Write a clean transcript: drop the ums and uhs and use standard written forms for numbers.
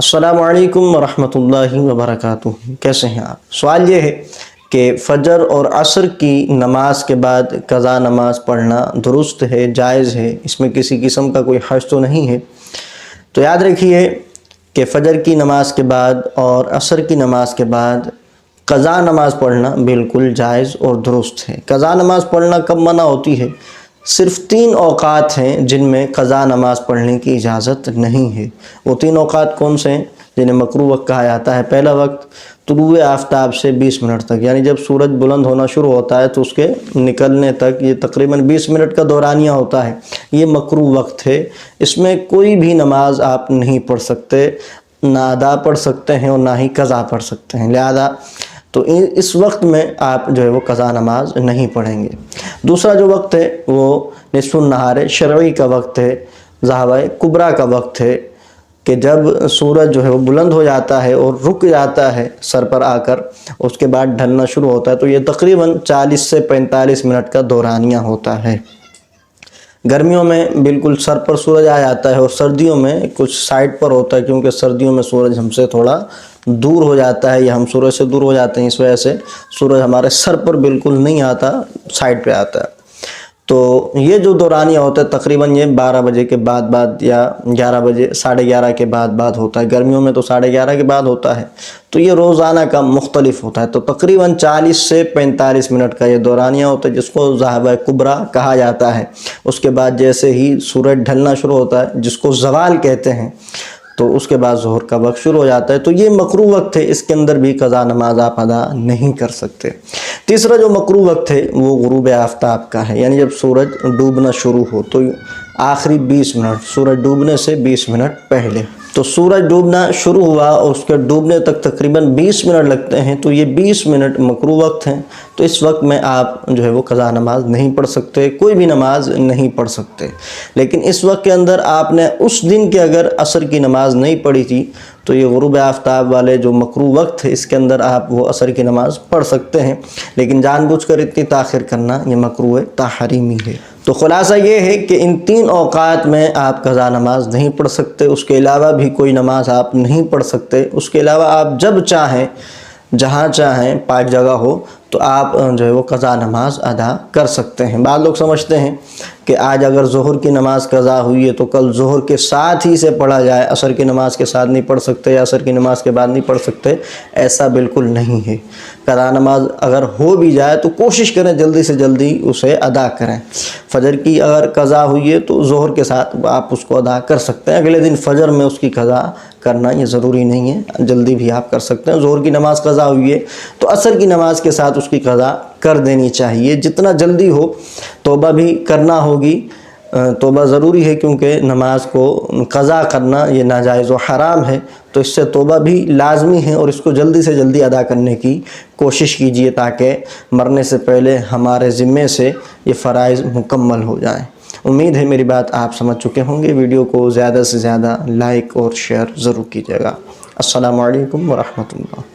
السلام علیکم ورحمۃ اللہ وبرکاتہ۔ کیسے ہیں آپ؟ سوال یہ ہے کہ فجر اور عصر کی نماز کے بعد قضا نماز پڑھنا درست ہے، جائز ہے، اس میں کسی قسم کا کوئی حرج تو نہیں ہے؟ تو یاد رکھیے کہ فجر کی نماز کے بعد اور عصر کی نماز کے بعد قضا نماز پڑھنا بالکل جائز اور درست ہے۔ قضا نماز پڑھنا کب منع ہوتی ہے؟ صرف 3 اوقات ہیں جن میں قضا نماز پڑھنے کی اجازت نہیں ہے۔ وہ 3 اوقات کون سے ہیں جنہیں مکروہ وقت کہا جاتا ہے؟ پہلا وقت طلوع آفتاب سے 20 منٹ تک، یعنی جب سورج بلند ہونا شروع ہوتا ہے تو اس کے نکلنے تک یہ تقریباً 20 منٹ کا دورانیہ ہوتا ہے، یہ مکروہ وقت ہے۔ اس میں کوئی بھی نماز آپ نہیں پڑھ سکتے، نہ ادا پڑھ سکتے ہیں اور نہ ہی قضا پڑھ سکتے ہیں، لہذا تو اس وقت میں آپ جو ہے وہ قضا نماز نہیں پڑھیں گے۔ دوسرا جو وقت ہے وہ نصف النہار شرعی کا وقت ہے، ذہوہ کبریٰ کا وقت ہے، کہ جب سورج جو ہے وہ بلند ہو جاتا ہے اور رک جاتا ہے سر پر آ کر، اس کے بعد ڈھلنا شروع ہوتا ہے، تو یہ تقریباً 40 سے 45 منٹ کا دورانیہ ہوتا ہے۔ گرمیوں میں بالکل سر پر سورج آ جاتا ہے اور سردیوں میں کچھ سائڈ پر ہوتا ہے، کیونکہ سردیوں میں سورج ہم سے تھوڑا دور ہو جاتا ہے یا ہم سورج سے دور ہو جاتے ہیں، اس وجہ سے سورج ہمارے سر پر بالکل نہیں آتا، سائڈ پہ آتا ہے۔ تو یہ جو دورانیہ ہوتا ہے تقریباً یہ 12 بجے کے بعد یا 11 بجے 11:30 کے بعد ہوتا ہے۔ گرمیوں میں تو 11:30 کے بعد ہوتا ہے، تو یہ روزانہ کا مختلف ہوتا ہے۔ تو تقریباً 40 سے 45 منٹ کا یہ دورانیہ ہوتا ہے، جس کو ذہوہ کبریٰ کہا جاتا ہے۔ اس کے بعد جیسے ہی سورج ڈھلنا شروع ہوتا ہے، جس کو زوال کہتے ہیں، تو اس کے بعد ظہر کا وقت شروع ہو جاتا ہے۔ تو یہ مکروہ وقت ہے، اس کے اندر بھی قضا نماز آپ ادا نہیں کر سکتے۔ تیسرا جو مکروہ وقت ہے وہ غروب آفتاب کا ہے، یعنی جب سورج ڈوبنا شروع ہو، تو آخری 20 منٹ، سورج ڈوبنے سے 20 منٹ پہلے، تو سورج ڈوبنا شروع ہوا اور اس کے ڈوبنے تک تقریباً 20 منٹ لگتے ہیں، تو یہ 20 منٹ مکروہ وقت ہیں۔ تو اس وقت میں آپ جو ہے وہ قضا نماز نہیں پڑھ سکتے، کوئی بھی نماز نہیں پڑھ سکتے۔ لیکن اس وقت کے اندر آپ نے اس دن کے اگر عصر کی نماز نہیں پڑھی تھی، تو یہ غروب آفتاب والے جو مکروہ وقت ہے، اس کے اندر آپ وہ عصر کی نماز پڑھ سکتے ہیں، لیکن جان بوجھ کر اتنی تاخیر کرنا یہ مکروہ تحریمی ہے۔ تو خلاصہ یہ ہے کہ ان 3 اوقات میں آپ قضا نماز نہیں پڑھ سکتے، اس کے علاوہ بھی کوئی نماز آپ نہیں پڑھ سکتے۔ اس کے علاوہ آپ جب چاہیں، جہاں چاہیں، پاک جگہ ہو، تو آپ جو ہے وہ قضا نماز ادا کر سکتے ہیں۔ بعض لوگ سمجھتے ہیں کہ آج اگر ظہر کی نماز قضا ہوئی ہے تو کل ظہر کے ساتھ ہی سے پڑھا جائے، عصر کی نماز کے ساتھ نہیں پڑھ سکتے یا عصر کی نماز کے بعد نہیں پڑھ سکتے، ایسا بالکل نہیں ہے۔ قضا نماز اگر ہو بھی جائے تو کوشش کریں جلدی سے جلدی اسے ادا کریں۔ فجر کی اگر قضا ہوئی ہے تو ظہر کے ساتھ آپ اس کو ادا کر سکتے ہیں، اگلے دن فجر میں اس کی قضا کرنا یہ ضروری نہیں ہے، جلدی بھی آپ کر سکتے ہیں۔ ظہر کی نماز قضا ہوئی ہے تو عصر کی نماز کے ساتھ اس کی قضا کر دینی چاہیے، جتنا جلدی ہو۔ توبہ بھی کرنا ہوگی، توبہ ضروری ہے، کیونکہ نماز کو قضا کرنا یہ ناجائز و حرام ہے، تو اس سے توبہ بھی لازمی ہے، اور اس کو جلدی سے جلدی ادا کرنے کی کوشش کیجیے تاکہ مرنے سے پہلے ہمارے ذمے سے یہ فرائض مکمل ہو جائیں۔ امید ہے میری بات آپ سمجھ چکے ہوں گے۔ ویڈیو کو زیادہ سے زیادہ لائک اور شیئر ضرور کیجیے گا۔ السلام علیکم ورحمۃ اللہ۔